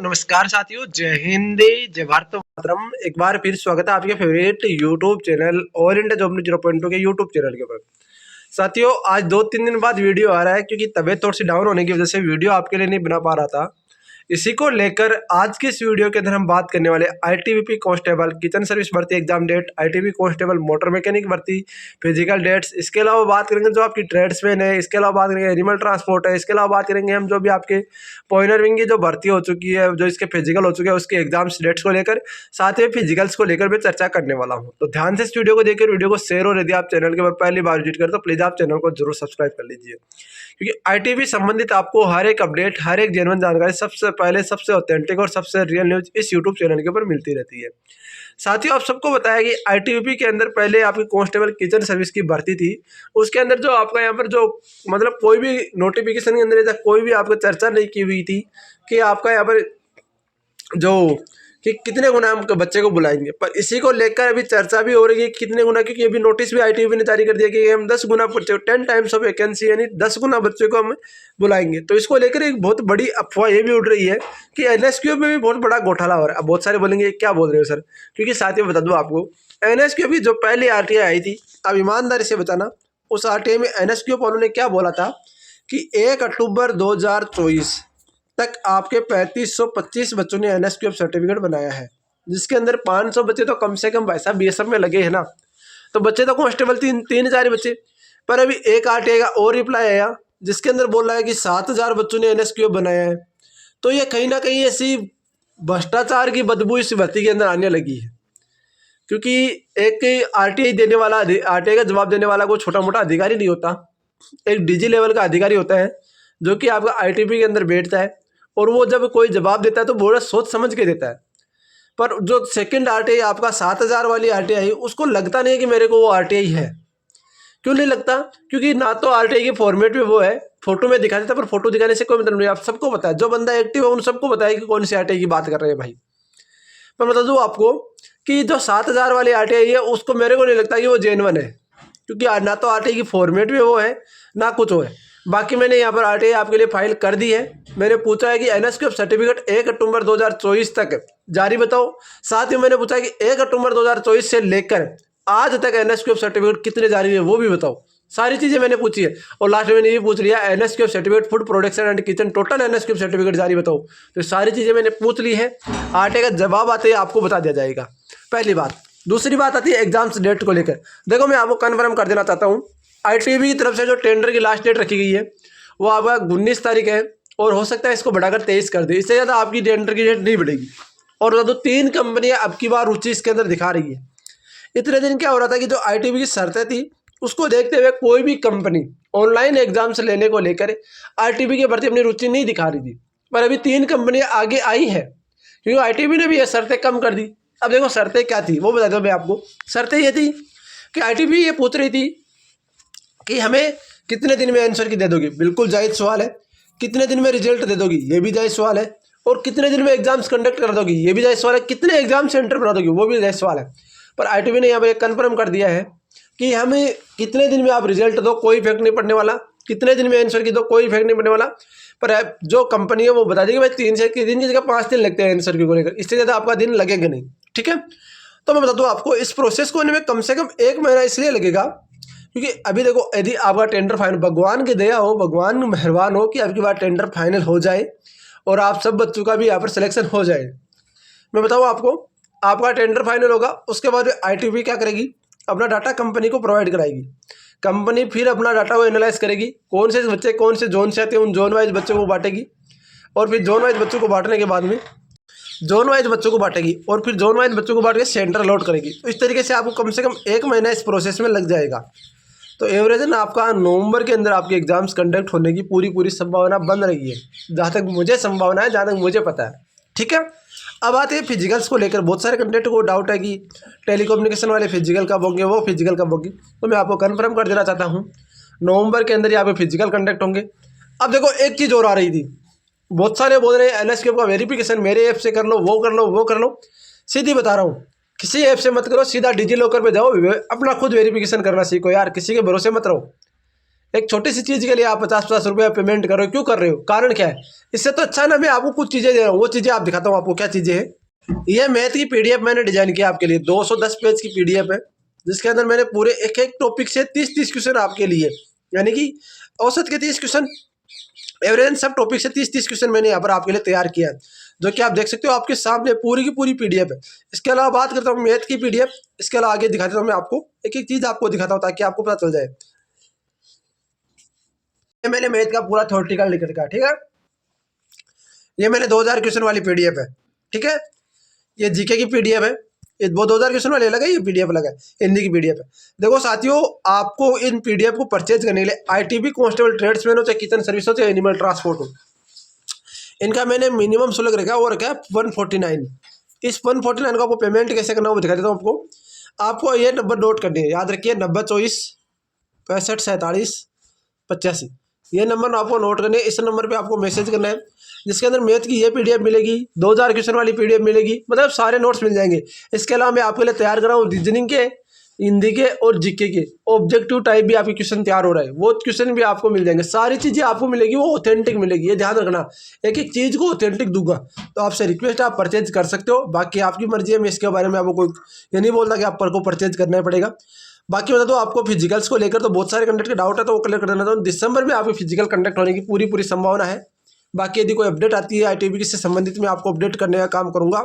नमस्कार साथियों, जय हिंद, जय भारत मातरम। एक बार फिर स्वागत है आपके favourite YouTube channel all India job news 0.2 के यूट्यूब चैनल के ऊपर। साथियों, आज 2-3 दिन बाद वीडियो आ रहा है क्योंकि तबीयत थोड़ी सी डाउन होने की वजह से वीडियो आपके लिए नहीं बना पा रहा था। इसी को लेकर आज की इस वीडियो के अंदर हम बात करने वाले आईटीबीपी कांस्टेबल किचन सर्विस भर्ती exam date, ITB constable motor mechanic भर्ती फिजिकल डेट्स। इसके अलावा बात करेंगे जो आपकी ट्रेड्समैन है, इसके अलावा बात करेंगे एनिमल ट्रांसपोर्ट है, इसके अलावा बात करेंगे हम जो भी आपके पॉइनर विंग की जो भर्ती हो चुकी है, जो इसके फिजिकल हो चुके हैं उसके एग्जाम्स डेट्स को लेकर, साथ ही फिजिकल्स को लेकर मैं चर्चा करने वाला हूँ। तो ध्यान से इस वीडियो को देखकर वीडियो को शेयर, और यदि आप चैनल के ऊपर पहली बार विजिट करें तो प्लीज़ आप चैनल को जरूर सब्सक्राइब कर लीजिए, क्योंकि आईटीबी संबंधित आपको हर एक अपडेट, हर एक जेन्युइन जानकारी सबसे पहले, सबसे ऑथेंटिक और सबसे रियल न्यूज इस यूट्यूब चैनल के ऊपर मिलती रहती है। साथियों, आप सबको बताया कि आईटीबीपी के अंदर पहले आपकी कांस्टेबल किचन सर्विस की भर्ती थी। उसके अंदर जो आपका यहाँ पर जो मतलब कोई भी नोटिफिकेशन के अंदर कोई भी आपको चर्चा नहीं की हुई थी कि आपका यहाँ पर जो कि कितने गुना हम बच्चे को बुलाएंगे, पर इसी को लेकर अभी चर्चा भी हो रही है कितने गुना, क्योंकि अभी नोटिस भी आईटीबी ने जारी कर दिया कि हम 10 गुना बच्चे, 10 टाइम्स ऑफ वैकेंसी, यानी 10 गुना बच्चों को हम बुलाएंगे। तो इसको लेकर एक बहुत बड़ी अफवाह ये भी उड़ रही है कि एनएसक्यू में भी बहुत बड़ा घोटाला हो रहा है। अब बहुत सारे बोलेंगे क्या बोल रहे हो सर, क्योंकि साथ ही बता दूँ आपको, एनएसक्यू भी जो पहली आरटीआई आई थी, अब ईमानदारी से बताना उस आरटीआई में एनएसक्यू वालों ने क्या बोला था कि 1 अक्टूबर 2024 तक आपके 3525 बच्चों ने एनएसक्यूएफ सर्टिफिकेट बनाया है, जिसके अंदर 500 बच्चे तो कम से कम भाई साहब बीएसएफ में लगे हैं ना। तो बच्चे तो कांस्टेबल 3,000 बच्चे, पर अभी एक आरटीआई का और रिप्लाई आया जिसके अंदर बोल रहा है कि 7,000 बच्चों ने एनएसक्यूएफ बनाया है। तो ये कहीं ना कहीं ऐसी भ्रष्टाचार की बदबू इस भर्ती के अंदर आने लगी है, क्योंकि एक आरटीआई देने वाला, आरटीआई का जवाब देने वाला कोई छोटा मोटा अधिकारी नहीं होता, एक डीजी लेवल का अधिकारी होता है जो कि आपका आईटीबी के अंदर बैठता है, और वो जब कोई जवाब देता है तो बड़ा सोच समझ के देता है। पर जो सेकंड आरटीआई आपका 7,000 वाली आरटीआई, उसको लगता नहीं है कि मेरे को वो आरटीआई है। क्यों नहीं लगता? क्योंकि ना तो आरटीआई के फॉर्मेट में वो है, फोटो में दिखा देता, पर फोटो दिखाने से कोई मतलब नहीं। आप सबको पता है, जो बंदा एक्टिव है उन सबको पता है कि कौन सी आरटीआई की बात कर रहे हैं भाई। पर बता दूँ आपको कि जो 7,000 वाली आरटीआई है उसको मेरे को नहीं लगता कि वो जेन्युइन है, क्योंकि ना तो आरटीआई की फॉर्मेट में वो है ना कुछ वो है। बाकी मैंने यहाँ पर आरटीआई आपके लिए फाइल कर दी है। मैंने पूछा है कि एनएसक्यूएफ सर्टिफिकेट 1 अक्टूबर 2024 तक जारी बताओ। साथ ही मैंने पूछा है कि 1 अक्टूबर 2024 से लेकर आज तक एनएसक्यूएफ सर्टिफिकेट कितने जारी है वो भी बताओ। सारी चीज़ें मैंने पूछी है, और लास्ट में मैंने ये पूछ लिया NSQF certificate food production and kitchen total NSQF certificate जारी बताओ। तो सारी चीज़ें मैंने पूछ ली है। आरटीआई का जवाब आते ही आपको बता दिया जाएगा, पहली बात। दूसरी बात आती है एग्जाम्स डेट को लेकर। देखो, मैं आपको कन्फर्म कर देना चाहता हूँ, आईटीबी की तरफ से जो टेंडर की लास्ट डेट रखी गई है वो आपका 19 तारीख है, और हो सकता है इसको बढ़ाकर 23 कर दे। इससे ज़्यादा आपकी टेंडर की डेट नहीं बढ़ेगी। और बता दो, 3 कंपनियां अब की बार रुचि इसके अंदर दिखा रही है। इतने दिन क्या हो रहा था कि जो आईटीबी की शर्तें थी उसको देखते हुए कोई भी कंपनी ऑनलाइन एग्जाम्स लेने को लेकर आईटीबी के प्रति अपनी रुचि नहीं दिखा रही थी। पर अभी 3 कंपनियां आगे आई हैं, क्योंकि आईटीबी ने भी ये शर्तें कम कर दी। अब देखो, शर्तें क्या थी वो बता दो मैं आपको। शर्तें ये थी कि आईटीबी ये पूछ रही थी कि हमें कितने दिन में आंसर की दे दोगी, बिल्कुल जायज़ सवाल है। कितने दिन में रिजल्ट दे दोगी, ये भी जायज़ सवाल है। और कितने दिन में एग्जाम्स कंडक्ट कर दोगी, ये भी जायज़ सवाल है। कितने एग्जाम सेंटर बना दोगी, वो भी जायज़ सवाल है। पर आईटीबी ने यहाँ पर कन्फर्म कर दिया है कि हमें कितने दिन में आप रिजल्ट दो, कोई इफेक्ट नहीं पड़ने वाला। कितने दिन में आंसर की दो, कोई इफेक्ट नहीं पड़ने वाला। पर जो कंपनी है वो बता देगी भाई 3 से दिन की जगह 5 दिन लगते हैं आंसर की को लेकर, इससे ज़्यादा आपका दिन लगेगा नहीं। ठीक है, तो मैं बता दूँ आपको, इस प्रोसेस को होने में कम से कम 1 महीना इसलिए लगेगा क्योंकि अभी देखो, यदि आपका टेंडर फाइनल, भगवान की दया हो, भगवान मेहरबान हो कि आपकी बार टेंडर फाइनल हो जाए और आप सब बच्चों का भी यहाँ पर सिलेक्शन हो जाए। मैं बताऊँ आपको, आपका टेंडर फाइनल होगा, उसके बाद आईटीबी क्या करेगी, अपना डाटा कंपनी को प्रोवाइड कराएगी। कंपनी फिर अपना डाटा को एनालाइज करेगी, कौन से बच्चे कौन से जोन से आते हैं, उन जोन वाइज बच्चों को बांटेगी। और फिर जोन वाइज बच्चों को बांटने के बाद में जोन वाइज बच्चों को बांटेगी, और फिर जोन वाइज बच्चों को बांट के सेंटर अलॉट करेगी। तो इस तरीके से आपको कम से कम 1 महीना इस प्रोसेस में लग जाएगा। तो एवरेज ना आपका नवंबर के अंदर आपके एग्जाम्स कंडक्ट होने की पूरी संभावना बन रही है, जहाँ तक मुझे संभावना है, जहाँ तक मुझे पता है। ठीक है, अब आते हैं फिजिकल्स को लेकर। बहुत सारे कंटेंट को डाउट है कि टेलीकम्युनिकेशन वाले फिजिकल कब होंगे, वो फिजिकल कब होगी। तो मैं आपको कन्फर्म कर देना चाहता हूँ, नवंबर के अंदर ही आपके फिजिकल कंडक्ट होंगे। अब देखो, एक चीज़ और आ रही थी, बहुत सारे बोल रहे हैं एनएसक्यूएफ का वेरिफिकेशन मेरे ऐप से कर लो, वो कर लो, वो कर लो। सीधी बता रहा हूँ, किसी ऐप से मत करो, सीधा डिजी लॉकर पे जाओ, अपना खुद वेरिफिकेशन करना सीखो यार, किसी के भरोसे मत रहो। एक छोटी सी चीज़ के लिए आप 50-50 रुपये पेमेंट कर रहे हो, क्यों कर रहे हो? कारण क्या है? इससे तो अच्छा ना मैं आपको कुछ चीज़ें दे रहा हूँ, वो चीज़ें आप दिखाता हूँ आपको क्या चीज़ें हैं। ये मैथ की पीडीएफ मैंने डिजाइन किया आपके लिए, 210 पेज की पीडीएफ है, जिसके अंदर मैंने पूरे एक एक टॉपिक से 30-30 क्वेश्चन आपके लिए, यानी कि औसत के 30 क्वेश्चन, एवरेज सब टॉपिक से 30-30 क्वेश्चन मैंने यहाँ पर आपके लिए तैयार किया है, जो कि आप देख सकते हो आपके सामने पूरी की पूरी पीडीएफ है। इसके अलावा बात करता हूँ मैथ की पीडीएफ, इसके अलावा आगे दिखा देता हूँ मैं आपको, एक एक चीज़ आपको दिखाता हूँ ताकि आपको पता चल जाए। ये मैंने मैथ का पूरा थ्योरेटिकल लिख रखा है, ठीक है। ये मैंने 2000 क्वेश्चन वाली पीडीएफ है, ठीक है। ये जीके की पीडीएफ है, ये वो 2000 क्वेश्चन वाली अलग है, ये पीडीएफ अलग है, हिंदी की पीडीएफ है। देखो साथियों, आपको इन पीडीएफ को परचेज करने के लिए आईटीबी कांस्टेबल ट्रेड्समैन हो, चाहे किचन सर्विस हो, चाहे एनिमल ट्रांसपोर्ट हो, इनका मैंने मिनिमम शुल्क रखा है, वो रखा है 149। इस 149 को आपको पेमेंट कैसे करना है वो दिखा देता हूँ आपको। आपको ये नंबर नोट करनी है, याद रखिए 9024 65 47 85। ये नंबर आपको नोट करने है, इस नंबर पे आपको मैसेज करना है, जिसके अंदर मैथ की ये पीडीएफ मिलेगी, 2000 क्वेश्चन वाली पीडीएफ मिलेगी, मतलब सारे नोट्स मिल जाएंगे। इसके अलावा मैं आपके लिए तैयार कर रहा हूँ रीजनिंग के, हिंदी के और जीके के ऑब्जेक्टिव टाइप भी आपके क्वेश्चन तैयार हो रहा है, वो क्वेश्चन भी आपको मिल जाएंगे। सारी चीज़ें आपको मिलेगी, वो ऑथेंटिक मिलेगी, ये ध्यान रखना, एक एक चीज़ को ऑथेंटिक दूंगा। तो आपसे रिक्वेस्ट है, आप परचेज कर सकते हो, बाकी आपकी मर्जी है, मैं इसके बारे में आपको कोई ये नहीं बोलता कि आप पर को परचेज करना ही पड़ेगा। बाकी बता दो, आपको फिजिकल्स को लेकर तो बहुत सारे कंडक्ट के डाउट है, तो वो क्लियर कर देना। तो दिसंबर में आपकी फिजिकल कंडक्ट होने की पूरी पूरी संभावना है। बाकी यदि कोई अपडेट आती है आईटीबी से संबंधित, मैं आपको अपडेट करने का काम करूंगा।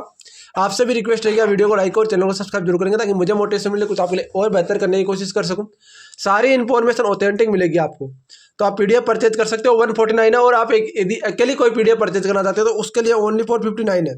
आपसे भी रिक्वेस्ट रहेगी, वीडियो को लाइक और चैनल को सब्सक्राइब जरूर करेंगे, ताकि मुझे मोटिवेशन मिले, कुछ आपके लिए और बेहतर करने की कोशिश कर सकूं। सारी इन्फॉर्मेशन ऑथेंटिक मिलेगी आपको। तो आप पीडीएफ परचेज कर सकते हो, 149 है। और आप एक यदि अकेली कोई पीडीएफ परचेज करना चाहते हो तो उसके लिए ओनली 459 है,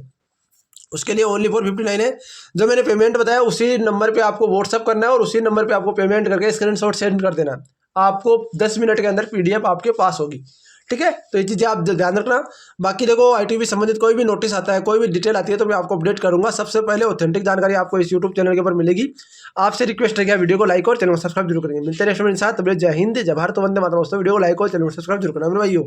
उसके लिए ओनली 459 है। जो मैंने पेमेंट बताया उसी नंबर पे आपको व्हाट्सअप करना है, और उसी नंबर पे आपको पेमेंट करके स्क्रीनशॉट सेंड कर देना। आपको 10 मिनट के अंदर पीडीएफ आपके पास होगी, ठीक है। तो ये चीज़ें आप ध्यान रखना। बाकी देखो, आईटीबी संबंधित कोई भी नोटिस आता है, कोई भी डिटेल आती है, तो मैं आपको अपडेट करूंगा। सबसे पहले ऑथेंटिक जानकारी आपको इस यूट्यूब चैनल के ऊपर मिलेगी। आपसे रिक्वेस्ट है, वीडियो को लाइक और चैनल को सब्सक्राइब जरूर करेंगे। मिलते हैं नेक्स्ट वीडियो के साथ। जय हिंद, जय भारत, वंदे मातरम। वीडियो को लाइक और चैनल को सब्सक्राइब जरूर करना मेरे भाइयों।